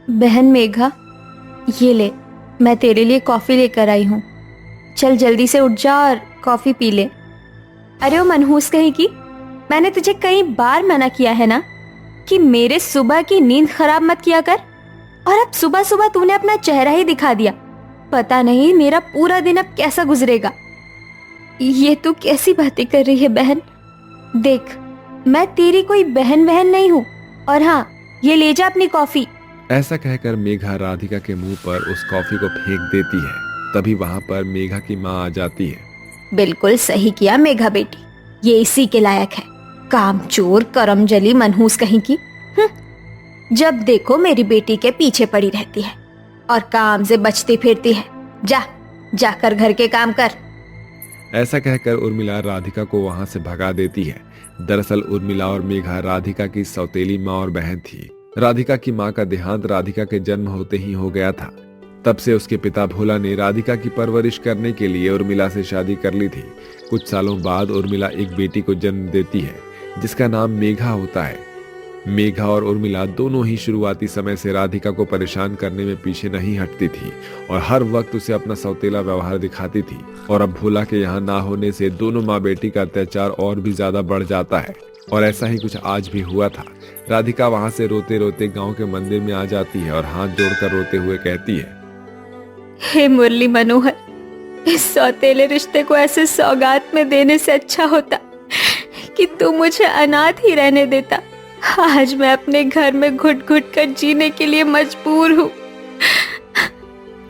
बहन मेघा, ये ले, मैं तेरे लिए कॉफी लेकर आई हूँ। चल जल्दी से उठ जा और कॉफी पी ले। अरे ओ मनहूस कहीं की, मैंने तुझे कई बार मना किया है ना कि मेरे सुबह की नींद खराब मत किया कर, और अब सुबह सुबह तूने अपना चेहरा ही दिखा दिया। पता नहीं मेरा पूरा दिन अब कैसा गुजरेगा। ये तू कैसी बातें कर रही है बहन? देख, मैं तेरी कोई बहन नहीं हूँ। और हाँ, ये ले जा अपनी कॉफी। ऐसा कहकर मेघा राधिका के मुंह पर उस कॉफी को फेंक देती है। तभी वहां पर मेघा की माँ आ जाती है। बिल्कुल सही किया मेघा बेटी, ये इसी के लायक है। कामचोर, करमजली, मनहूस कहीं की। जब देखो मेरी बेटी के पीछे पड़ी रहती है और काम से बचती फिरती है। जाकर घर के काम कर। ऐसा कहकर उर्मिला राधिका को वहां से भगा देती है। दरअसल उर्मिला और मेघा राधिका की सौतेली माँ और बहन थी। राधिका की माँ का देहांत राधिका के जन्म होते ही हो गया था। तब से उसके पिता भोला ने राधिका की परवरिश करने के लिए उर्मिला से शादी कर ली थी। कुछ सालों बाद उर्मिला एक बेटी को जन्म देती है जिसका नाम मेघा होता है। मेघा और उर्मिला दोनों ही शुरुआती समय से राधिका को परेशान करने में पीछे नहीं हटती थी और हर वक्त उसे अपना सौतेला व्यवहार दिखाती थी। और अब भोला के यहाँ ना होने से दोनों माँ बेटी का अत्याचार और भी ज्यादा बढ़ जाता है। और ऐसा ही कुछ आज भी हुआ था। राधिका वहां से रोते रोते गांव के मंदिर में आ जाती है और हाथ जोड़कर रोते हुए कहती है, हे मुरली मनोहर, इस सौतेले रिश्ते को ऐसे सौगात में देने से अच्छा होता कि तू मुझे अनाथ ही रहने देता। आज मैं अपने घर में घुट घुट कर जीने के लिए मजबूर हूँ।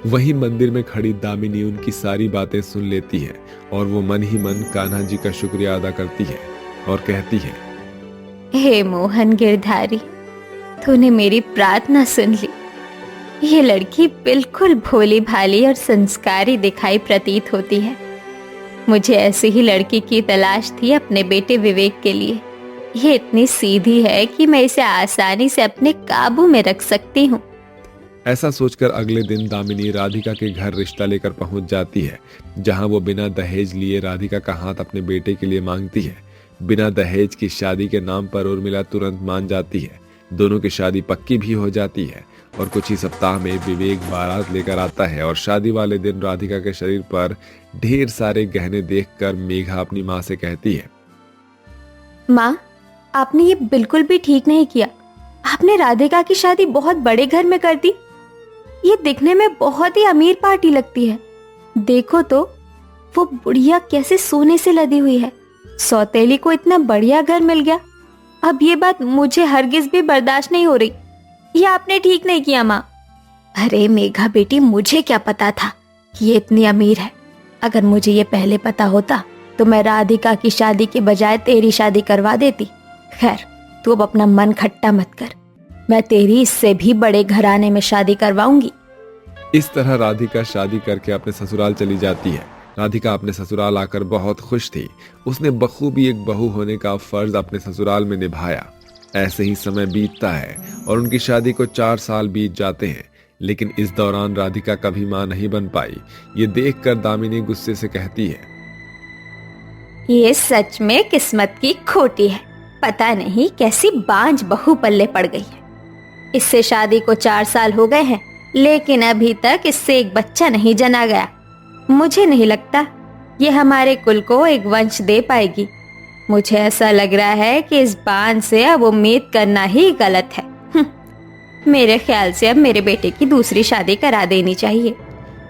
वहीं मंदिर में खड़ी दामिनी उनकी सारी बातें सुन लेती है और वो मन ही मन कान्हा जी का शुक्रिया अदा करती है और कहती है, हे मोहन गिरधारी, तूने मेरी प्रार्थना सुन ली। ये लड़की बिल्कुल भोली भाली और संस्कारी दिखाई प्रतीत होती है। मुझे ऐसी ही लड़की की तलाश थी अपने बेटे विवेक के लिए। ये इतनी सीधी है कि मैं इसे आसानी से अपने काबू में रख सकती हूँ। ऐसा सोचकर अगले दिन दामिनी राधिका के घर रिश्ता लेकर पहुंच जाती है, जहां वो बिना दहेज लिए राधिका का हाथ अपने बेटे के लिए मांगती है। बिना दहेज की शादी के नाम पर उर्मिला तुरंत मान जाती है। दोनों की शादी पक्की भी हो जाती है और कुछ ही सप्ताह में विवेक बारात लेकर आता है। और शादी वाले दिन राधिका के शरीर पर ढेर सारे गहने देखकर मेघा अपनी माँ से कहती है, माँ, आपने ये बिल्कुल भी ठीक नहीं किया। आपने राधिका की शादी बहुत बड़े घर में कर दी। ये दिखने में बहुत ही अमीर पार्टी लगती है। देखो तो, वो बुढ़िया कैसे सोने से लदी हुई है। सौतेली को इतना बढ़िया घर मिल गया। अब ये बात मुझे हरगिज भी बर्दाश्त नहीं हो रही। ये आपने ठीक नहीं किया माँ। अरे मेघा बेटी, मुझे क्या पता था कि ये इतनी अमीर है। अगर मुझे ये पहले पता होता तो मैं राधिका की शादी के बजाय तेरी शादी करवा देती। खैर, तू अब अपना मन खट्टा मत कर। मैं तेरी इससे भी बड़े घराने में शादी करवाऊंगी। इस तरह राधिका शादी करके अपने ससुराल चली जाती है। राधिका अपने ससुराल आकर बहुत खुश थी। उसने बखूबी एक बहू होने का फर्ज अपने ससुराल में निभाया। ऐसे ही समय बीतता है और उनकी शादी को 4 साल बीत जाते हैं। लेकिन इस दौरान राधिका कभी मां नहीं बन पाई। ये देखकर दामिनी गुस्से से कहती है, ये सच में किस्मत की खोटी है। पता नहीं कैसी बांझ बहू पल्ले पड़ गई है। इससे शादी को 4 साल हो गए हैं, लेकिन अभी तक इससे एक बच्चा नहीं जना गया। मुझे नहीं लगता ये हमारे कुल को एक वंश दे पाएगी। मुझे ऐसा लग रहा है कि इस बांझ से अब उम्मीद करना ही गलत है। मेरे ख्याल से अब मेरे बेटे की दूसरी शादी करा देनी चाहिए।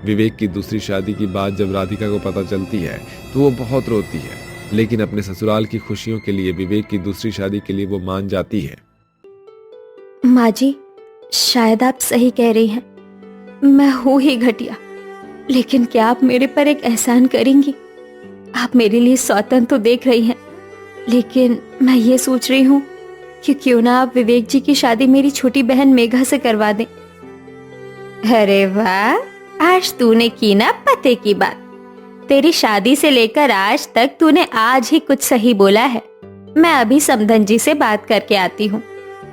विवेक की दूसरी शादी की बात जब राधिका को पता चलती है तो वो बहुत रोती है। लेकिन अपने ससुराल की खुशियों के लिए विवेक की दूसरी शादी के लिए वो मान जाती है। माँ जी, शायद आप सही कह रही हैं। मैं हूँ ही घटिया, लेकिन क्या आप मेरे पर एक एहसान करेंगी? आप मेरे लिए सौतन तो देख रही हैं, लेकिन मैं ये सोच रही हूँ कि क्यों ना आप विवेक जी की शादी मेरी छोटी बहन मेघा से करवा दें। अरे वाह, आज तूने की ना पते की बात। तेरी शादी से लेकर आज तक तूने आज ही कुछ सही बोला है। मैं अभी समधन जी से बात करके आती हूँ।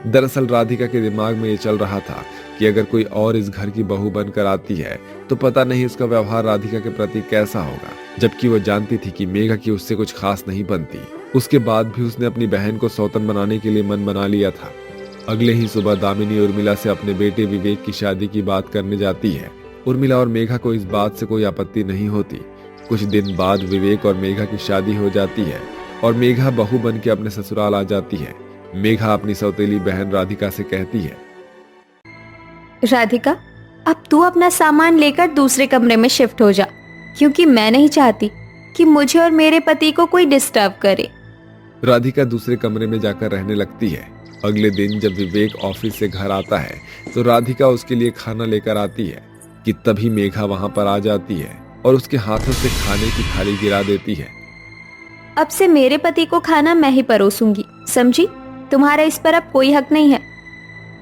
दरअसल राधिका के दिमाग में ये चल रहा था कि अगर कोई और इस घर की बहू बनकर आती है तो पता नहीं उसका व्यवहार राधिका के प्रति कैसा होगा। जबकि वो जानती थी कि मेघा की उससे कुछ खास नहीं बनती। उसके बाद भी उसने अपनी बहन को सौतन बनाने के लिए मन बना लिया था। अगले ही सुबह दामिनी उर्मिला से अपने बेटे विवेक की शादी की बात करने जाती है। उर्मिला और मेघा को इस बात से कोई आपत्ति नहीं होती। कुछ दिन बाद विवेक और मेघा की शादी हो जाती है और मेघा बहू बन के अपने ससुराल आ जाती है। मेघा अपनी सौतेली बहन राधिका से कहती है, राधिका, अब तू अपना सामान लेकर दूसरे कमरे में शिफ्ट हो जा, क्योंकि मैं नहीं चाहती कि मुझे और मेरे पति को कोई डिस्टर्ब करे। राधिका दूसरे कमरे में जाकर रहने लगती है। अगले दिन जब विवेक ऑफिस से घर आता है तो राधिका उसके लिए खाना लेकर आती है कि तभी मेघा वहां पर आ जाती है और उसके हाथों से खाने की थाली गिरा देती है। अब से मेरे पति को खाना मैं ही परोसूंगी, समझी? तुम्हारा इस पर अब कोई हक नहीं है।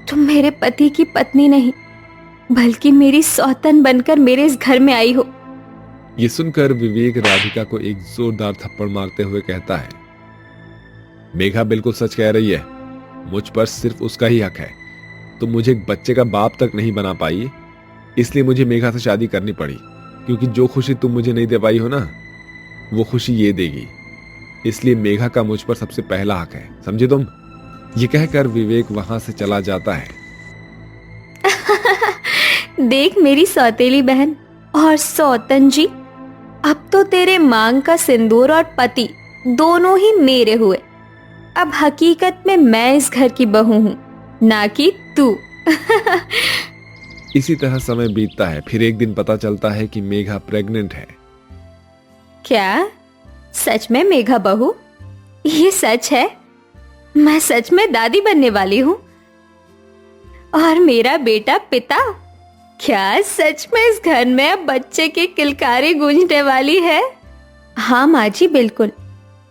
तुम मेरे पति की पत्नी नहीं, बल्कि मेरी सौतन बनकर मेरे इस घर में आई हो। ये सुनकर विवेक राधिका को एक जोरदार थप्पड़ मारते हुए कहता है, मेघा बिल्कुल सच कह रही है। मुझ पर सिर्फ उसका ही हक है। तुम मुझे एक बच्चे का बाप तक नहीं बना पाई, इसलिए मुझे मेघा से शादी करनी पड़ी, क्योंकि जो खुशी तुम मुझे नहीं दे पाई हो ना, वो खुशी ये देगी। इसलिए मेघा का मुझ पर सबसे पहला हक है, समझे तुम? ये कहकर विवेक वहां से चला जाता है। देख मेरी सौतेली बहन और सौतन जी, अब तो तेरे मांग का सिंदूर और पति दोनों ही मेरे हुए। अब हकीकत में मैं इस घर की बहू हूँ, ना कि तू। इसी तरह समय बीतता है। फिर एक दिन पता चलता है कि मेघा प्रेग्नेंट है। क्या? सच में मेघा बहू? ये सच है? मैं सच में दादी बनने वाली हूँ और मेरा बेटा पिता? क्या सच में इस घर में अब बच्चे की किलकारी गूंजने वाली है? हाँ माँ जी, बिल्कुल।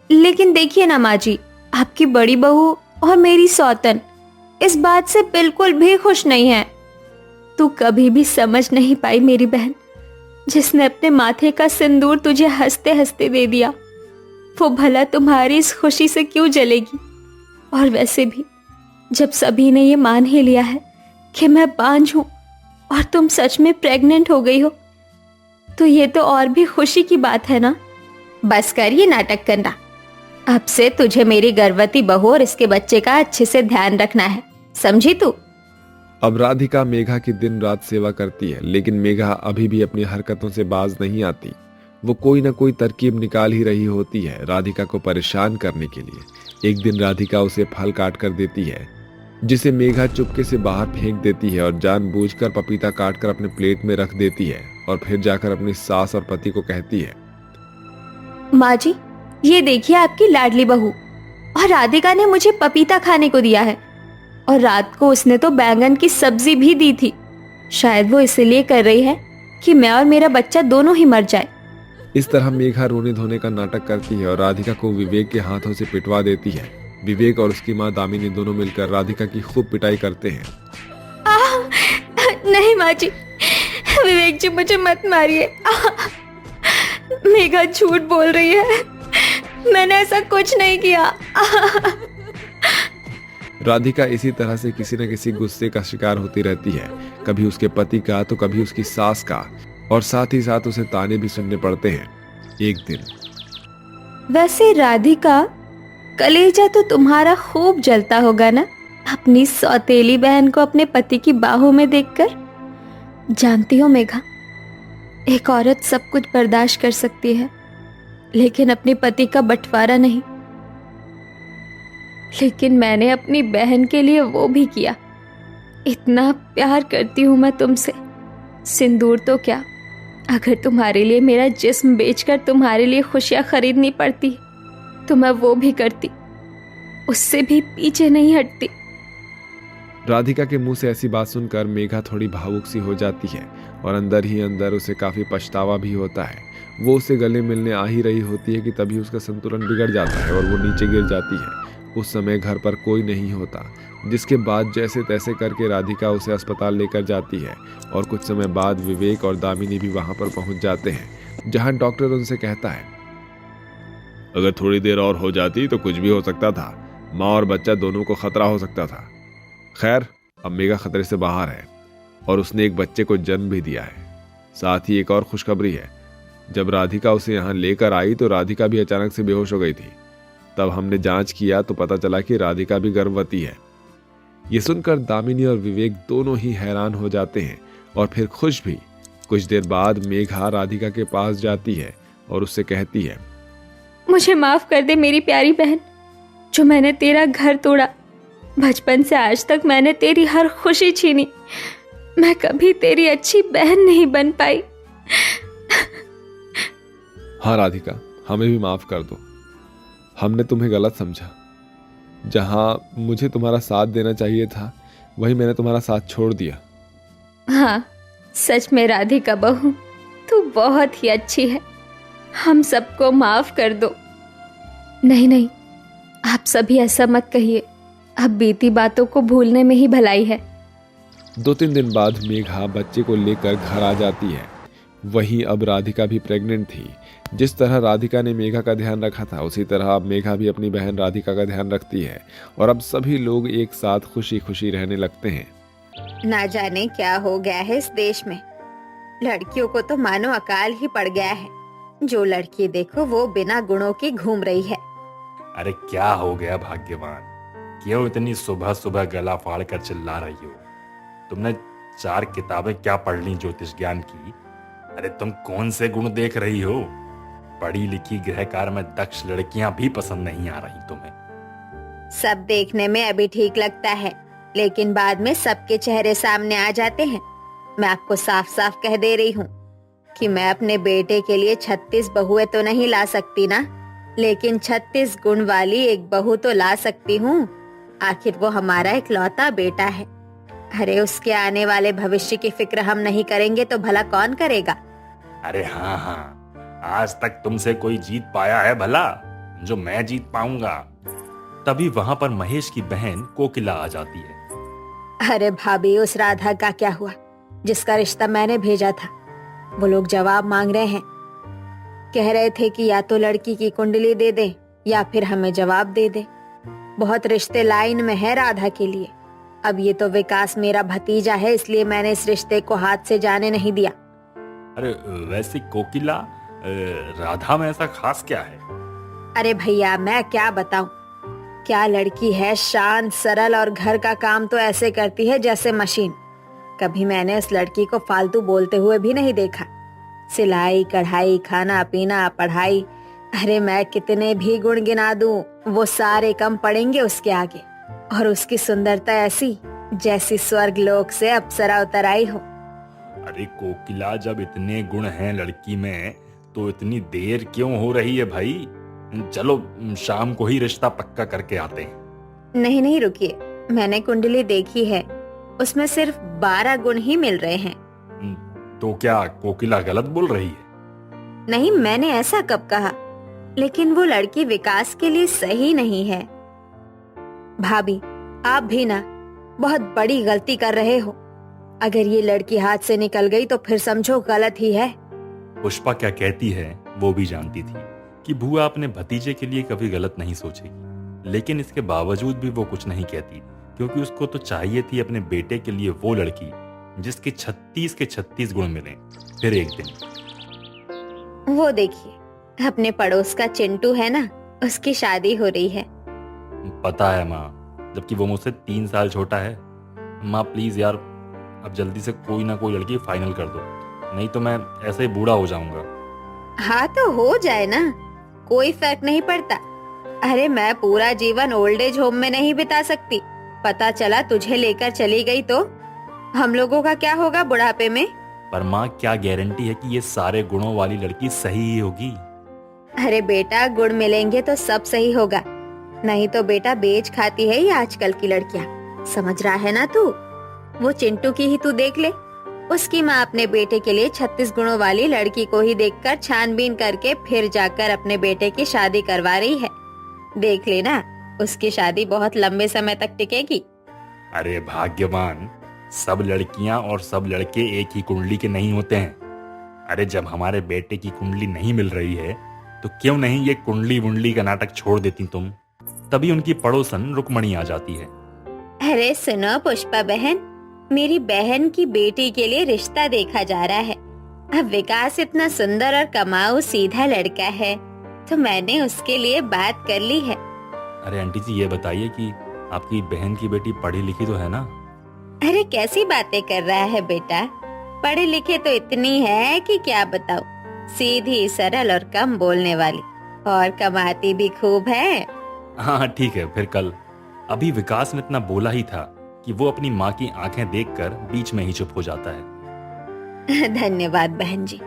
लेकिन देखिए ना माँ जी, आपकी बड़ी बहू और मेरी सौतन इस बात से बिल्कुल भी खुश नहीं है। तू कभी भी समझ नहीं पाई मेरी बहन, जिसने अपने माथे का सिंदूर तुझे हंसते हंसते दे दिया, वो भला तुम्हारी इस खुशी से क्यों जलेगी? और वैसे भी जब सभी ने ये मान ही लिया है कि मैं बांझ हूं और तुम सच में प्रेग्नेंट हो गई हो, तो ये तो और भी खुशी की बात है ना। बस कर ये नाटक करना। अब से तुझे मेरी गर्भवती बहू और इसके बच्चे का अच्छे से ध्यान रखना है, समझी तू? अब राधिका मेघा की दिन रात सेवा करती है, लेकिन मेघा अभी भी अपनी हरकतों से बाज नहीं आती। वो कोई ना कोई तरकीब निकाल ही रही होती है राधिका को परेशान करने के लिए। एक दिन राधिका उसे फल काट कर देती है, जिसे मेघा चुपके से बाहर फेंक देती है और जानबूझकर पपीता काटकर अपने प्लेट में रख देती है और फिर जाकर अपनी सास और पति को कहती है, माँ जी, ये देखिए आपकी लाडली बहू, और राधिका ने मुझे पपीता खाने को दिया है और रात को उसने तो बैंगन की सब्जी भी दी थी। शायद वो इसलिए कर रही है कि मैं और मेरा बच्चा दोनों ही मर जाए। इस तरह मेघा रोने धोने का नाटक करती है और राधिका को विवेक के हाथों से पिटवा देती है। विवेक और उसकी माँ दामिनी दोनों मिलकर राधिका की खूब पिटाई करते हैं। नहीं माँ जी, विवेक जी मुझे मत मारिए। मेघा झूठ बोल रही है, मैंने ऐसा कुछ नहीं किया। राधिका इसी तरह से किसी न किसी गुस्से का शिकार होती रहती है, कभी उसके पति का तो कभी उसकी सास का, और साथ ही साथ उसे ताने भी सुनने पड़ते हैं। एक दिन, वैसे राधिका, कलेजा तो तुम्हारा खूब जलता होगा ना अपनी सौतेली बहन को अपने पति की बाहों में देखकर। जानती हो मेघा, एक औरत सब कुछ बर्दाश्त कर सकती है, लेकिन अपने पति का बंटवारा नहीं। लेकिन मैंने अपनी बहन के लिए वो भी किया। इतना प्यार करती हूं मैं तुमसे। सिंदूर तो क्या, अगर तुम्हारे लिए मेरा जिस्म बेचकर तुम्हारे लिए खुशियां खरीदनी पड़ती तो मैं वो भी करती, उससे भी पीछे नहीं हटती। राधिका के मुंह से ऐसी बात सुनकर मेघा थोड़ी भावुक सी हो जाती है और अंदर ही अंदर उसे काफी पछतावा भी होता है। वो उसे गले मिलने आ ही रही होती है कि तभी उसका संतुलन बिगड़ जाता है और वो नीचे गिर जाती है। उस समय घर पर कोई नहीं होता, जिसके बाद जैसे तैसे करके राधिका उसे अस्पताल लेकर जाती है और कुछ समय बाद विवेक और दामिनी भी वहां पर पहुंच जाते हैं, जहां डॉक्टर उनसे कहता है, अगर थोड़ी देर और हो जाती तो कुछ भी हो सकता था। माँ और बच्चा दोनों को खतरा हो सकता था। खैर, अब मेघा खतरे से बाहर है और उसने एक बच्चे को जन्म भी दिया है। साथ ही एक और खुशखबरी है, जब राधिका उसे यहाँ लेकर आई तो राधिका भी अचानक से बेहोश हो गई थी। तब हमने जांच किया तो पता चला कि राधिका भी गर्भवती है। ये सुनकर दामिनी और विवेक दोनों ही हैरान हो जाते हैं और फिर खुश भी। कुछ देर बाद मेघा राधिका के पास जाती है और उससे कहती है, मुझे माफ कर दे मेरी प्यारी बहन, जो मैंने तेरा घर तोड़ा। बचपन से आज तक मैंने तेरी हर खुशी छीनी। मैं कभी तेरी अच्छी बहन नहीं बन पाई। हाँ राधिका, हमें भी माफ कर दो। हमने तुम्हें गलत समझा। जहां मुझे तुम्हारा साथ देना चाहिए था, वहीं मैंने तुम्हारा साथ छोड़ दिया। हाँ, सच में राधिका बहू, तू बहुत ही अच्छी है। हम सबको माफ कर दो। नहीं नहीं, आप सभी ऐसा मत कहिए। अब बीती बातों को भूलने में ही भलाई है। 2-3 दिन बाद मेघा बच्चे को लेकर घर आ जाती है। वहीं अब राधिका भी प्रेग्नेंट थी। जिस तरह राधिका ने मेघा का ध्यान रखा था, उसी तरह अब मेघा भी अपनी बहन राधिका का ध्यान रखती है और अब सभी लोग एक साथ खुशी खुशी रहने लगते हैं। ना जाने क्या हो गया है इस देश में। लड़कियों को तो मानो अकाल ही पड़ गया है। जो लड़की देखो वो बिना गुणों की घूम रही है। अरे क्या हो गया भाग्यवान, क्यों इतनी सुबह सुबह गला फाड़ कर चिल्ला रही हो? तुमने 4 किताबें क्या पढ़ ली ज्योतिष ज्ञान की? अरे तुम कौन से गुण देख रही हो? पढ़ी लिखी गृहकार में दक्ष लड़कियां भी पसंद नहीं आ रही तुम्हें। सब देखने में अभी ठीक लगता है, लेकिन बाद में सबके चेहरे सामने आ जाते हैं। मैं आपको साफ साफ कह दे रही हूँ कि मैं अपने बेटे के लिए 36 बहुएं तो नहीं ला सकती ना, लेकिन 36 गुण वाली एक बहू तो ला सकती हूँ। आखिर वो हमारा इकलौता बेटा है। अरे उसके आने वाले भविष्य की फिक्र हम नहीं करेंगे तो भला कौन करेगा? अरे हाँ हाँ, आज तक तुमसे कोई जीत पाया है भला, जो मैं जीत पाऊंगा? तभी वहां पर महेश की बहन कोकिला आ जाती है। अरे भाभी, उस राधा का क्या हुआ जिसका रिश्ता मैंने भेजा था? वो लोग जवाब मांग रहे हैं। कह रहे थे कि या तो लड़की की कुंडली दे दे या फिर हमें जवाब दे दे। बहुत रिश्ते लाइन में है राधा के लिए। अब ये तो विकास मेरा भतीजा है, इसलिए मैंने इस रिश्ते को हाथ से जाने नहीं दिया। अरे वैसे कोकिला, राधा में ऐसा खास क्या है? अरे भैया, मैं क्या बताऊं। क्या लड़की है, शांत सरल, और घर का काम तो ऐसे करती है जैसे मशीन। कभी मैंने उस लड़की को फालतू बोलते हुए भी नहीं देखा। सिलाई कढ़ाई, खाना पीना, पढ़ाई, अरे मैं कितने भी गुण गिना दूं, वो सारे कम पड़ेंगे उसके आगे। और उसकी सुंदरता ऐसी जैसी स्वर्ग लोक से अप्सरा उतर आई हो। अरे कोकिला, जब इतने गुण हैं लड़की में तो इतनी देर क्यों हो रही है भाई? चलो शाम को ही रिश्ता पक्का करके आते हैं। नहीं नहीं, रुकिए, मैंने कुंडली देखी है, उसमें सिर्फ 12 गुण ही मिल रहे हैं। तो क्या कोकिला गलत बोल रही है? नहीं, मैंने ऐसा कब कहा? लेकिन वो लड़की विकास के लिए सही नहीं है। भाभी, आप भी ना बहुत बड़ी गलती कर रहे हो। अगर ये लड़की हाथ से निकल गई तो फिर समझो गलत ही है। पुष्पा क्या कहती है वो भी जानती थी कि बुआ अपने भतीजे के लिए कभी गलत नहीं सोचेगी, लेकिन इसके बावजूद भी वो कुछ नहीं कहती, क्योंकि उसको तो चाहिए थी अपने बेटे के लिए वो लड़की जिसके 36 के 36 गुण मिले। फिर एक दिन वो देखिए, अपने पड़ोस का चिंटू है ना, उसकी शादी हो रही है। पता है माँ, जबकि वो मुझसे 3 साल छोटा है। माँ प्लीज यार, अब जल्दी से कोई ना कोई लड़की फाइनल कर दो, नहीं तो मैं ऐसे ही बूढ़ा हो जाऊंगा। हाँ तो हो जाए ना, कोई फर्क नहीं पड़ता। अरे मैं पूरा जीवन ओल्ड एज होम में नहीं बिता सकती। पता चला तुझे लेकर चली गई तो हम लोगों का क्या होगा बुढ़ापे में? पर माँ, क्या गारंटी है कि ये सारे गुणों वाली लड़की सही ही होगी? अरे बेटा, गुण मिलेंगे तो सब सही होगा, नहीं तो बेटा बेच खाती है ये आजकल की लड़कियां। समझ रहा है ना तू? वो चिंटू की ही तू देख ले, उसकी माँ अपने बेटे के लिए 36 गुणों वाली लड़की को ही देखकर छानबीन करके फिर जाकर अपने बेटे की शादी करवा रही है। देख लेना, उसकी शादी बहुत लंबे समय तक टिकेगी। अरे भाग्यवान, सब लड़कियां और सब लड़के एक ही कुंडली के नहीं होते हैं। अरे जब हमारे बेटे की कुंडली नहीं मिल रही है तो क्यों नहीं ये कुंडली वुंडली का नाटक छोड़ देती तुम? तभी उनकी पड़ोसन रुक्मणी आ जाती है। अरे सुनो पुष्पा बहन, मेरी बहन की बेटी के लिए रिश्ता देखा जा रहा है। अब विकास इतना सुंदर और कमाऊ सीधा लड़का है, तो मैंने उसके लिए बात कर ली है। अरे आंटी जी, ये बताइए कि आपकी बहन की बेटी पढ़ी लिखी तो है ना? अरे कैसी बातें कर रहा है बेटा, पढ़े लिखे तो इतनी है कि क्या बताऊं। सीधी सरल और कम बोलने वाली, और कमाती भी खूब है। हाँ ठीक है, फिर कल। अभी विकास ने इतना बोला ही था कि वो अपनी माँ की आंखें देखकर बीच में ही चुप हो जाता है। धन्यवाद बहन जी,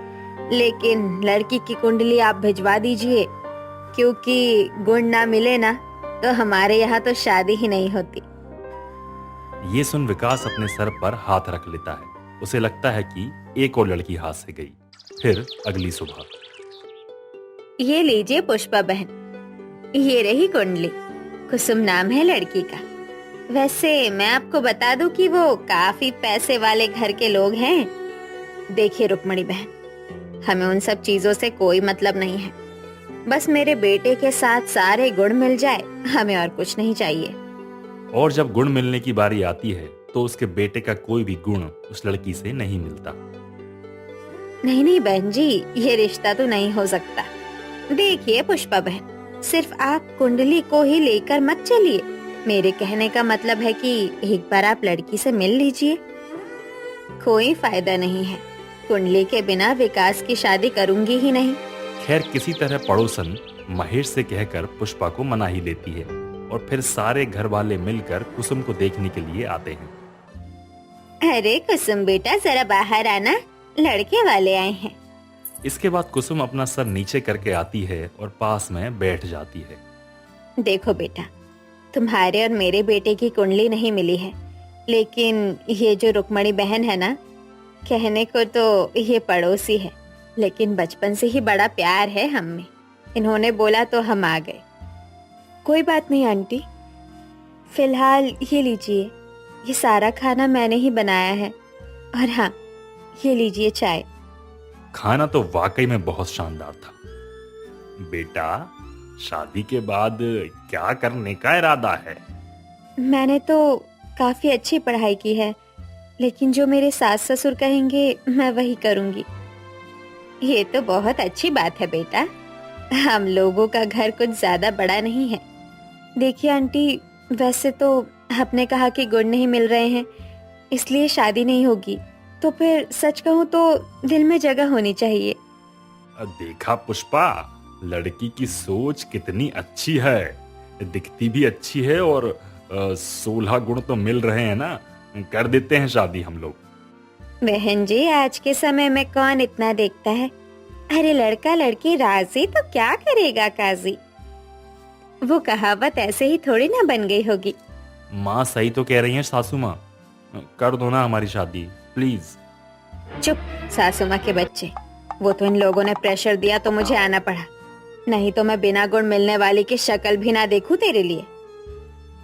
लेकिन लड़की की कुंडली आप भिजवा दीजिए, क्योंकि गुण ना मिले ना तो हमारे यहाँ तो शादी ही नहीं होती। ये सुन विकास अपने सर पर हाथ रख लेता है। उसे लगता है कि एक और लड़की हाथ से गई। फिर अगली सुबह। ये लीजिए पुष्पा बहन, ये रही कुंडली। कुसुम नाम है लड़की का। वैसे मैं आपको बता दूं कि वो काफी पैसे वाले घर के लोग हैं। देखिए रुक्मणी बहन, हमें उन सब चीजों से कोई मतलब नहीं है। बस मेरे बेटे के साथ सारे गुण मिल जाए, हमें और कुछ नहीं चाहिए। और जब गुण मिलने की बारी आती है तो उसके बेटे का कोई भी गुण उस लड़की से नहीं मिलता। नहीं नहीं बहन जी, ये रिश्ता तो नहीं हो सकता। देखिए पुष्पा बहन, सिर्फ आप कुंडली को ही लेकर मत चलिए। मेरे कहने का मतलब है कि एक बार आप लड़की से मिल लीजिए। कोई फायदा नहीं है, कुंडली के बिना विकास की शादी करूंगी ही नहीं। खैर किसी तरह पड़ोसन महेश से कहकर पुष्पा को मना ही लेती है और फिर सारे घर वाले मिलकर कुसुम को देखने के लिए आते हैं। अरे कुसुम बेटा, जरा बाहर आना, लड़के वाले आए हैं। इसके बाद कुसुम अपना सर नीचे करके आती है और पास में बैठ जाती है। देखो बेटा, तुम्हारे और मेरे बेटे की कुंडली नहीं मिली है, लेकिन ये जो रुक्मणी बहन है ना, कहने को तो ये पड़ोसी है, लेकिन बचपन से ही बड़ा प्यार है हम में। इन्होंने बोला तो हम आ गए। कोई बात नहीं आंटी, फिलहाल ये लीजिए, ये सारा खाना मैंने ही बनाया है। और हाँ, ये लीजिए चाय। खाना तो वाकई में बहुत शानदार था। बेटा, शादी के बाद क्या करने का इरादा है? मैंने तो काफी अच्छी पढ़ाई की है, लेकिन जो मेरे सास ससुर कहेंगे मैं वही करूंगी। ये तो बहुत अच्छी बात है बेटा। हम लोगों का घर कुछ ज्यादा बड़ा नहीं है। देखिए आंटी, वैसे तो आपने कहा कि गुण नहीं मिल रहे हैं, इसलिए शादी नहीं होगी। तो फिर सच कहूँ तो दिल में जगह होनी चाहिए। देखा पुष्पा, लड़की की सोच कितनी अच्छी है, दिखती भी अच्छी है और 16 गुण तो मिल रहे हैं ना। कर देते हैं शादी हम लोग। बहन जी, आज के समय में कौन इतना देखता है। अरे लड़का लड़की राजी तो क्या करेगा काजी। वो कहावत ऐसे ही थोड़ी ना बन गई होगी। माँ सही तो कह रही हैं सासू माँ, कर दो ना हमारी शादी प्लीज। चुप सासू माँ के बच्चे, वो तो इन लोगों ने प्रेशर दिया तो मुझे आना पड़ा, नहीं तो मैं बिना गुण मिलने वाली की शक्ल भी ना देखूं तेरे लिए।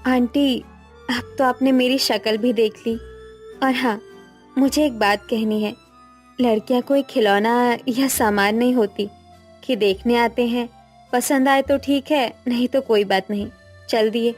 आंटी, अब तो आपने मेरी शक्ल भी देख ली। और हाँ, मुझे एक बात कहनी है, लड़कियां कोई खिलौना या सामान नहीं होती कि देखने आते हैं, पसंद आए तो ठीक है, नहीं तो कोई बात नहीं, चल दिए।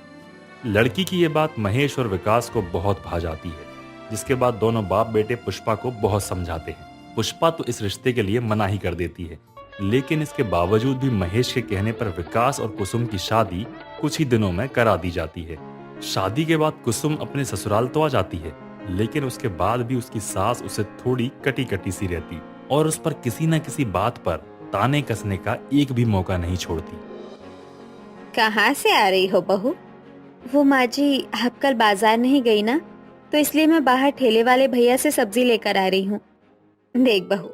लड़की की ये बात महेश और विकास को बहुत भा जाती है, जिसके बाद दोनों बाप बेटे पुष्पा को बहुत समझाते हैं। पुष्पा तो इस रिश्ते के लिए मना ही कर देती है, लेकिन इसके बावजूद भी महेश के कहने पर विकास और कुसुम की शादी कुछ ही दिनों में करा दी जाती है। शादी के बाद कुसुम अपने ससुराल तो आ जाती है, लेकिन उसके बाद भी उसकी सास उसे थोड़ी कटी कटी सी रहती और उस पर किसी न किसी बात पर ताने कसने का एक भी मौका नहीं छोड़ती। कहाँ से आ रही हो बहू? वो माँ जी, आप कल बाजार नहीं गई ना, तो इसलिए मैं बाहर ठेले वाले भैया से सब्जी लेकर आ रही हूँ। देख बहू,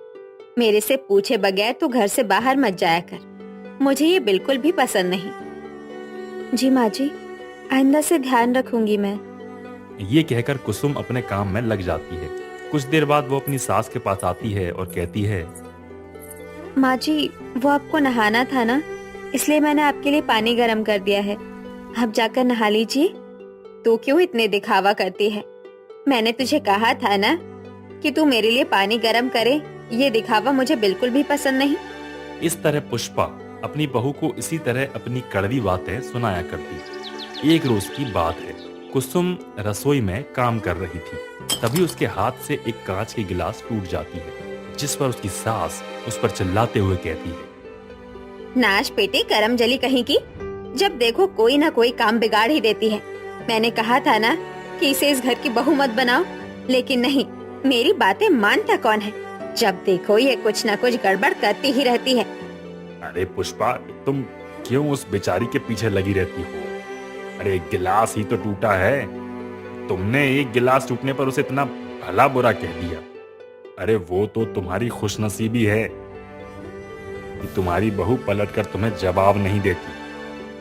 मेरे से पूछे बगैर तू घर से बाहर मत जाया कर, मुझे ये बिल्कुल भी पसंद नहीं। जी माँ जी, आइंदा से ध्यान रखूंगी मैं। ये कहकर कुसुम अपने काम में लग जाती है। कुछ देर बाद वो अपनी सास के पास आती है और कहती है, माँ जी, वो आपको नहाना था ना, इसलिए मैंने आपके लिए पानी गर्म कर दिया है, आप जाकर नहा लीजिए। तू क्यों इतने दिखावा करती है? मैंने तुझे कहा था ना कि तू मेरे लिए पानी गर्म करे। ये दिखावा मुझे बिल्कुल भी पसंद नहीं। इस तरह पुष्पा अपनी बहू को इसी तरह अपनी कड़वी बातें सुनाया करती। एक रोज की बात है, कुसुम रसोई में काम कर रही थी, तभी उसके हाथ से एक कांच की गिलास टूट जाती है, जिस पर उसकी सास उस पर चिल्लाते हुए कहती है, नाश पेटी करम जली कहीं की, जब देखो कोई ना कोई काम बिगाड़ ही देती है। मैंने कहा था ना कि इसे इस घर की बहू मत बनाओ, लेकिन नहीं, मेरी बातें मानता कौन है। जब देखो ये कुछ न कुछ गड़बड़ करती ही रहती है। अरे पुष्पा, तुम क्यों उस बेचारी के पीछे लगी रहती हो? अरे एक गिलास ही तो टूटा है, तुमने एक गिलास टूटने पर उसे इतना भला बुरा कह दिया। अरे वो तो तुम्हारी खुशनसीबी है कि तुम्हारी बहू पलटकर तुम्हें जवाब नहीं देती।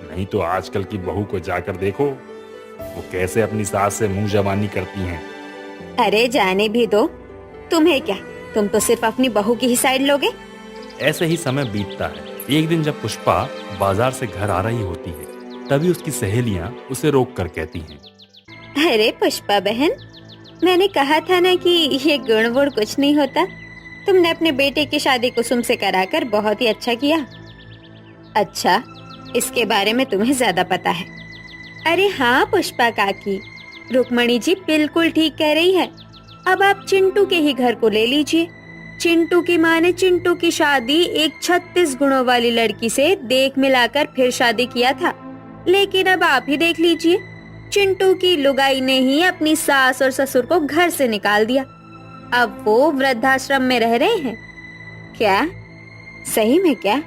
नहीं तो आजकल की बहू को जाकर देखो, वो कैसे अपनी सास से मुंह जबानी करती हैं। अरे जाने भी दो, तुम्हें क्या, तुम तो सिर्फ अपनी बहू की ही साइड लोगे। ऐसे ही समय बीतता है। एक दिन जब पुष्पा बाजार से घर आ रही होती है, तभी उसकी सहेलियां उसे रोक कर कहती हैं, अरे पुष्पा बहन, मैंने कहा था ना कि ये गुण वुण कुछ नहीं होता। तुमने अपने बेटे की शादी कुसुम से कराकर बहुत ही अच्छा किया। अच्छा, इसके बारे में तुम्हें ज्यादा पता है। अरे हाँ पुष्पा काकी, रुक्मणी जी बिल्कुल ठीक कह रही है। अब आप चिंटू के ही घर को ले लीजिए। चिंटू की माँ ने चिंटू की शादी एक 36 गुणों वाली लड़की से देख मिलाकर फिर शादी किया था, लेकिन अब आप ही देख लीजिए, चिंटू की लुगाई ने ही अपनी सास और ससुर को घर से निकाल दिया। अब वो वृद्धाश्रम में रह रहे हैं। क्या? सही में क्या?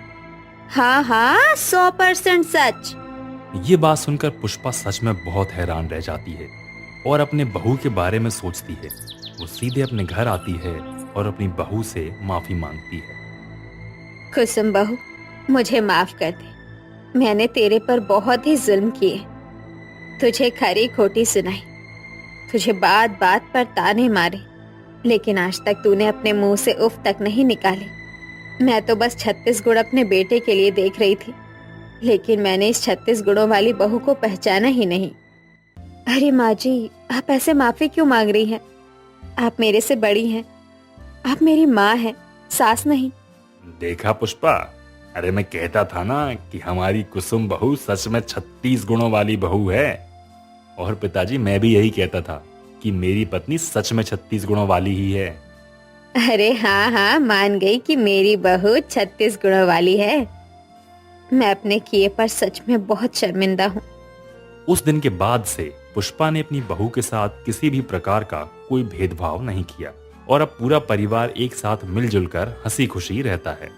हाँ हाँ, 100% सच। ये बात सुनकर पुष्पा सच में बहुत हैरान रह जाती है और अपने बहू के बारे में सोचती है। वो सीधे अपने घर आती है और अपनी बहू से माफी मांगती है। कुसुम बहू, मुझे माफ कर दे। मैंने तेरे पर बहुत ही जुल्म किए, तुझे खरी खोटी सुनाई, तुझे बात बात पर ताने मारे, लेकिन आज तक तूने अपने मुंह से उफ तक नहीं निकाली। मैं तो बस 36 गुण अपने बेटे के लिए देख रही थी, लेकिन मैंने इस 36 गुणों वाली बहू को पहचाना ही नहीं। अरे माँ जी, आप ऐसे माफी क्यों मांग रही हैं? आप मेरे से बड़ी हैं, आप मेरी माँ हैं, सास नहीं। देखा पुष्पा, अरे मैं कहता था ना कि हमारी कुसुम बहू सच में 36 गुणों वाली बहू है। और पिताजी, मैं भी यही कहता था कि मेरी पत्नी सच में 36 गुणों वाली ही है। अरे हाँ हाँ, मान गई कि मेरी बहू 36 गुणों वाली है। मैं अपने किए पर सच में बहुत शर्मिंदा हूँ। उस दिन के बाद से पुष्पा ने अपनी बहू के साथ किसी भी प्रकार का कोई भेदभाव नहीं किया और अब पूरा परिवार एक साथ मिलजुल कर हंसी खुशी रहता है।